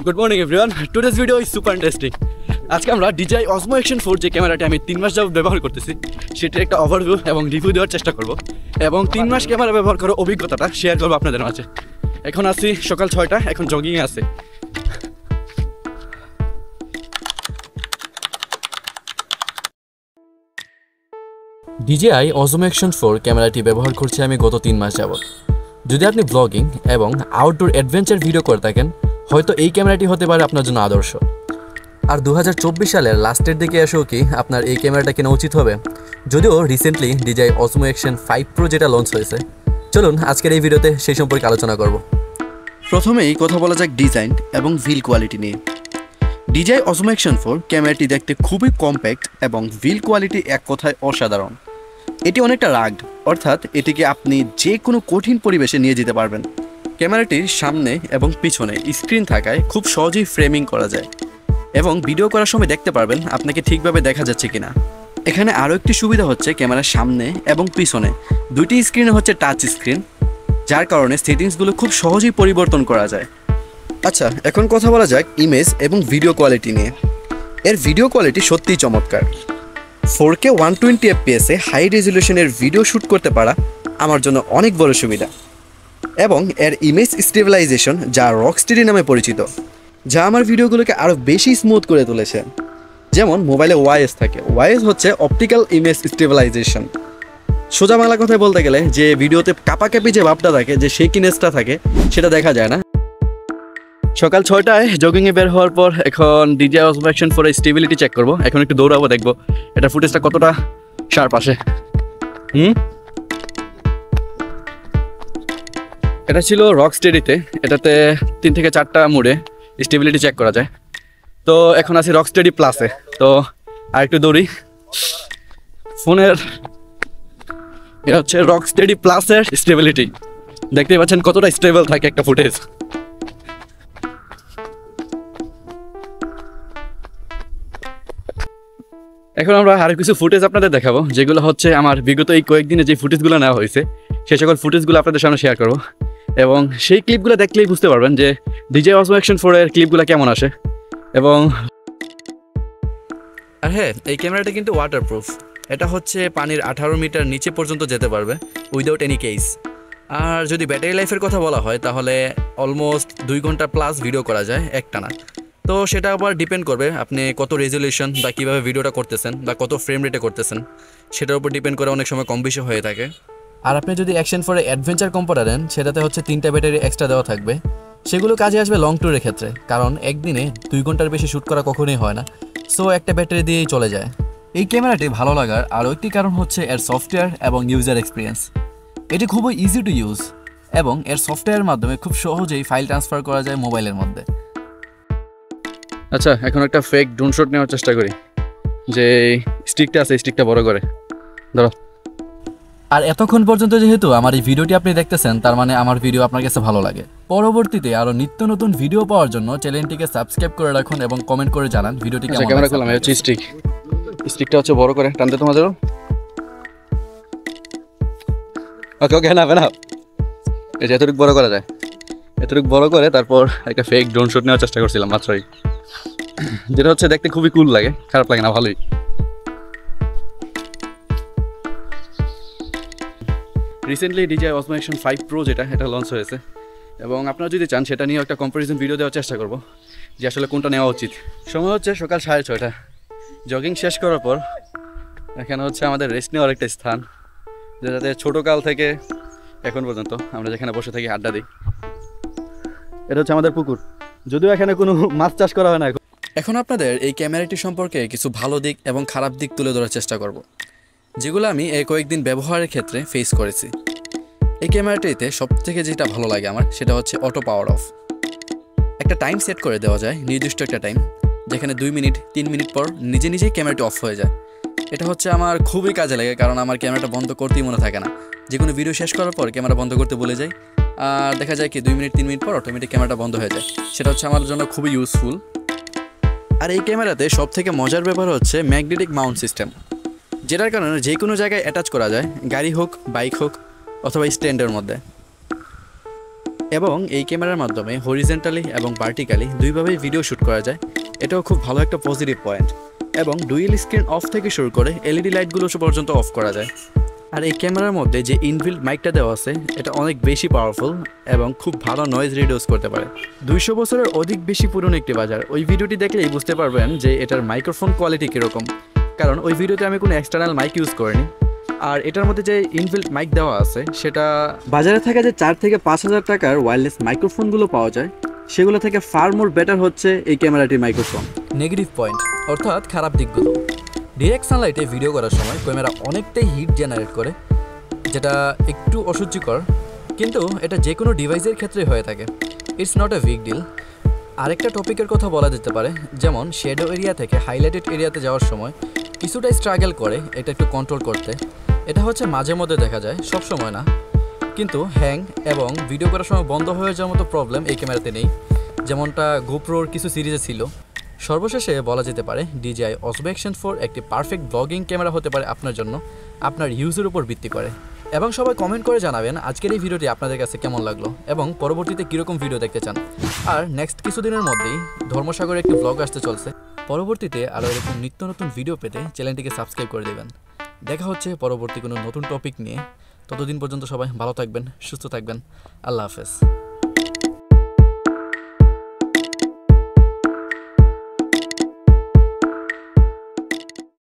Good morning everyone. Today's video is super interesting. আজকে আমরা DJI Osmo Action 4 যে ক্যামেরাটা আমি 3 মাস যাবত ব্যবহার করতেছি সেটার একটা ওভারভিউ এবং রিভিউ দেওয়ার চেষ্টা করব এবং 3 মাস ক্যামেরা ব্যবহার করার অভিজ্ঞতাটা শেয়ার করব আপনাদের মাঝে। এখন আছি সকাল 6টা, এখন জগিং এ আছে। DJI Osmo Action 4 ক্যামেরাটি ব্যবহার করছি আমি গত 3 মাস যাবত। যদি আপনি ব্লগিং এবং আউটডোর অ্যাডভেঞ্চার ভিডিও করে থাকেন হয়তো এই ক্যামেরাটি হতে পারে আপনার জন্য আদর্শ। আর 2024 সালের লাস্টের দিকে এসেও কি আপনার এই ক্যামেরাটা কেনা উচিত হবে? যদিও recently DJI Osmo Action 5 Pro যেটা লঞ্চ হয়েছে, চলুন আজকের এই ভিডিওতে সেই সম্পর্কে আলোচনা করব। প্রথমেই কথা বলা যাক ডিজাইন এবং ভিল কোয়ালিটি নিয়ে। DJI Osmo Action 4 ক্যামেরাটি দেখতে খুবই কম্প্যাক্ট এবং ভিল কোয়ালিটি এক কথায় অসাধারণ। এটি অনেকটা রাগড, অর্থাৎ এটিকে আপনি যে কোনো কঠিন পরিবেশে নিয়ে যেতে পারবেন। ক্যামেরাটির সামনে এবং পিছনে স্ক্রিন থাকায় খুব সহজেই ফ্রেমিং করা যায় এবং ভিডিও করার সময় দেখতে পারবেন আপনাকে ঠিকভাবে দেখা যাচ্ছে কিনা। এখানে আরও একটি সুবিধা হচ্ছে ক্যামেরার সামনে এবং পিছনে দুইটি স্ক্রিনে হচ্ছে টাচ স্ক্রিন, যার কারণে সেটিংসগুলো খুব সহজেই পরিবর্তন করা যায়। আচ্ছা, এখন কথা বলা যাক ইমেজ এবং ভিডিও কোয়ালিটি নিয়ে। এর ভিডিও কোয়ালিটি সত্যিই চমৎকার। 4K 120 fps এ হাই রেজলিউশনের ভিডিও শ্যুট করতে পারা আমার জন্য অনেক বড় সুবিধা এবং এর ইমেজ স্টেবিলাইজেশন যা রকস্টেডি নামে পরিচিত, যা আমার ভিডিওগুলোকে আরও বেশি স্মুথ করে তুলেছে। যেমন মোবাইলে ওয়াইএস থাকে, ওয়াইএস হচ্ছে অপটিক্যাল ইমেজ স্টেবিলাইজেশন। সোজা বাংলা কথায় বলতে গেলে যে ভিডিওতে কাপাকাপি যে ভাবটা থাকে, যে শেকিনেসটা থাকে, সেটা দেখা যায় না। সকাল 6টায় জগিংয়ে বের হওয়ার পর এখন DJI Osmo Action 4 এর স্টেবিলিটি চেক করব। এখন একটু দৌড়াবো, দেখবো এটা ফুটেজটা কতটা শার্প আসে। এটা ছিল রকস্টেডিতে, এটাতে 3 থেকে 4টা মোডে স্টেবিলিটি চেক করা যায়। তো এখন আছি রকস্টেডি প্লাসে, তো আর একটু দৌড়ি। ফোনের এটা হচ্ছে রকস্টেডি প্লাসের স্টেবিলিটি, দেখতেই পাচ্ছেন কতটা স্টেবল থাকে একটা ফুটেজ। এখন আমরা আরও কিছু ফুটেজ আপনাদের দেখাবো, যেগুলো হচ্ছে আমার বিগত এই কয়েকদিনে যে ফুটেজগুলো নেওয়া হয়েছে সেই সকল ফুটেজগুলো আপনাদের সামনে শেয়ার করবো এবং সেই ক্লিপগুলো দেখলেই বুঝতে পারবেন যে DJI Osmo Action 4 এর ক্লিপগুলো কেমন আসে। এবং আর হ্যাঁ, এই ক্যামেরাটা কিন্তু ওয়াটারপ্রুফ। এটা হচ্ছে পানির 18 মিটার নিচে পর্যন্ত যেতে পারবে উইদাউট এনি কেস। আর যদি ব্যাটারি লাইফের কথা বলা হয় তাহলে অলমোস্ট 2 ঘন্টা প্লাস ভিডিও করা যায় একটানা। তো সেটা আবার ডিপেন্ড করবে আপনি কত রেজলিউশন বা কীভাবে ভিডিওটা করতেছেন বা কত ফ্রেম রেটে করতেছেন, সেটার উপর ডিপেন্ড করে অনেক সময় কম বেশি হয়ে থাকে। আর আপনি যদি অ্যাকশন 4 অ্যাডভেঞ্চার কম্পোটার নেন সেটাতে হচ্ছে 3টা ব্যাটারি এক্সট্রা দেওয়া থাকবে। সেগুলো কাজে আসবে লং ট্যুরের ক্ষেত্রে, কারণ একদিনে 2 ঘন্টার বেশি শ্যুট করা কখনোই হয় না। সো একটা ব্যাটারি দিয়েই চলে যায়। এই ক্যামেরাটি ভালো লাগার আরও একটি কারণ হচ্ছে এর সফটওয়্যার এবং ইউজার এক্সপিরিয়েন্স। এটি খুবই ইজি টু ইউজ এবং এর সফটওয়্যারের মাধ্যমে খুব সহজেই ফাইল ট্রান্সফার করা যায় মোবাইলের মধ্যে। আচ্ছা, এখন একটা ফেক ড্রোন শট নেওয়ার চেষ্টা করি। যে স্টিকটা আছে, স্টিকটা বড় করে ধরো। আর এতক্ষণ পর্যন্ত যেহেতু আমার এই ভিডিওটি আপনি দেখতেছেন, তার মানে আমার ভিডিও আপনার কাছে ভালো লাগে। পরবর্তীতে আরো নিত্য নতুন ভিডিও পাওয়ার জন্য চ্যানেলটিকে সাবস্ক্রাইব করে রাখুন এবং কমেন্ট করে জানান ভিডিওটি কেমন লাগছে। ক্যামেরা করলাম, এই হচ্ছে স্টিক। স্টিকটা হচ্ছে বড় করে টানতে তোমাদের। ওকে ওকে, না না, এই যে এতটুকু বড় করা যায়, এতটুকু বড় করে তারপর একটা ফেক ড্রোন শট নেওয়ার চেষ্টা করছিলাম মাত্রই, যেটা হচ্ছে দেখতে খুবই কুল লাগে, খারাপ লাগে না, ভালোই। Recently DJI Osmo Action 5 Pro এটা লঞ্চ হয়েছে এবং আপনারা যদি চান সেটা নিয়ে একটা কম্পারিজন ভিডিও দেওয়ার চেষ্টা করব যে আসলে কোনটা নেওয়া উচিত। সময় হচ্ছে সকাল 6:30। জগিং শেষ করার পর এখানে হচ্ছে আমাদের রেস্ট নেওয়ার একটা স্থান, যেটাতে ছোটোকাল থেকে এখন পর্যন্ত আমরা যেখানে বসে থাকি আড্ডা দিই। এটা হচ্ছে আমাদের পুকুর, যদিও এখানে কোনো মাছ চাষ করা হয় না। এখন আপনাদের এই ক্যামেরাটি সম্পর্কে কিছু ভালো দিক এবং খারাপ দিক তুলে ধরার চেষ্টা করব, যেগুলো আমি এই কয়েকদিন ব্যবহারের ক্ষেত্রে ফেস করেছি। এই ক্যামেরাটিতে সবথেকে যেটা ভালো লাগে আমার সেটা হচ্ছে অটো পাওয়ার অফ। একটা টাইম সেট করে দেওয়া যায়, নির্দিষ্ট একটা টাইম, যেখানে 2 মিনিট 3 মিনিট পর নিজেই ক্যামেরাটি অফ হয়ে যায়। এটা হচ্ছে আমার খুবই কাজে লাগে, কারণ আমার ক্যামেরাটা বন্ধ করতেই মনে থাকে না। যে কোনো ভিডিও শেষ করার পর ক্যামেরা বন্ধ করতে বলে যাই, আর দেখা যায় কি 2 মিনিট 3 মিনিট পর অটোমেটিক ক্যামেরাটা বন্ধ হয়ে যায়। সেটা হচ্ছে আমার জন্য খুবই ইউজফুল। আর এই ক্যামেরাতে সবথেকে মজার ব্যাপার হচ্ছে ম্যাগনেটিক মাউন্ট সিস্টেম, যেটার কারণে যে কোনো জায়গায় অ্যাটাচ করা যায়, গাড়ি হোক, বাইক হোক অথবা স্ট্যান্ডের মধ্যে। এবং এই ক্যামেরার মাধ্যমে হরিজেন্টালি এবং ভার্টিক্যালি দুইভাবেই ভিডিও শ্যুট করা যায়। এটাও খুব ভালো একটা পজিটিভ পয়েন্ট। এবং ডুয়েল স্ক্রিন অফ থেকে শুরু করে এলইডি লাইটগুলো পর্যন্ত অফ করা যায়। আর এই ক্যামেরার মধ্যে যে ইনবিল্ট মাইকটা দেওয়া আছে এটা অনেক বেশি পাওয়ারফুল এবং খুব ভালো নয়েজ রিডিউস করতে পারে। 200 বছরের অধিক বেশি পুরনো একটি বাজার। ওই ভিডিওটি দেখলেই বুঝতে পারবেন যে এটার মাইক্রোফোন কোয়ালিটি কীরকম, কারণ ওই ভিডিওতে আমি কোনো এক্সটার্নাল মাইক ইউজ করিনি। আর এটার মধ্যে যে ইনবিল্ট মাইক দেওয়া আছে সেটা বাজারে থাকা যে 4 থেকে 5,000 টাকার ওয়্যারলেস মাইক্রোফোনগুলো পাওয়া যায় সেগুলো থেকে ফার মোর বেটার হচ্ছে এই ক্যামেরাটির মাইক্রোফোন। নেগেটিভ পয়েন্ট অর্থাৎ খারাপ দিকগুলো, ডিরেক্ট সানলাইটে ভিডিও করার সময় ক্যামেরা অনেকটাই হিট জেনারেট করে, যেটা একটু অসহ্যকর, কিন্তু এটা যে কোনো ডিভাইসের ক্ষেত্রে হয়ে থাকে। It's not a big deal. আরেকটা টপিকের কথা বলা যেতে পারে, যেমন শ্যাডো এরিয়া থেকে হাইলাইটেড এরিয়াতে যাওয়ার সময় কিছুটা স্ট্রাগল করে এটা একটু কন্ট্রোল করতে। এটা হচ্ছে মাঝে মধ্যে দেখা যায়, সব সময় না। কিন্তু হ্যাং এবং ভিডিও করার সময় বন্ধ হয়ে যাওয়ার মতো প্রবলেম এই ক্যামেরাতে নেই, যেমনটা গোপ্রোর কিছু সিরিজে ছিল। সর্বশেষে বলা যেতে পারে DJI Osmo Action 4 একটি পারফেক্ট ব্লগিং ক্যামেরা হতে পারে আপনার জন্য, আপনার ইউজের উপর ভিত্তি করে। এবং সবাই কমেন্ট করে জানাবেন আজকের এই ভিডিওটি আপনাদের কাছে কেমন লাগলো এবং পরবর্তীতে কীরকম ভিডিও দেখতে চান। আর নেক্সট কিছুদিনের মধ্যেই ধর্মসাগরে একটি ব্লগ আসতে চলছে। পরবর্তীতে আরও এরকম নিত্য নতুন ভিডিও পেতে চ্যানেলটিকে সাবস্ক্রাইব করে দেবেন। দেখা হচ্ছে পরবর্তী কোনো নতুন টপিক নিয়ে। ততদিন পর্যন্ত সবাই ভালো থাকবেন, সুস্থ থাকবেন। আল্লাহ হাফেজ।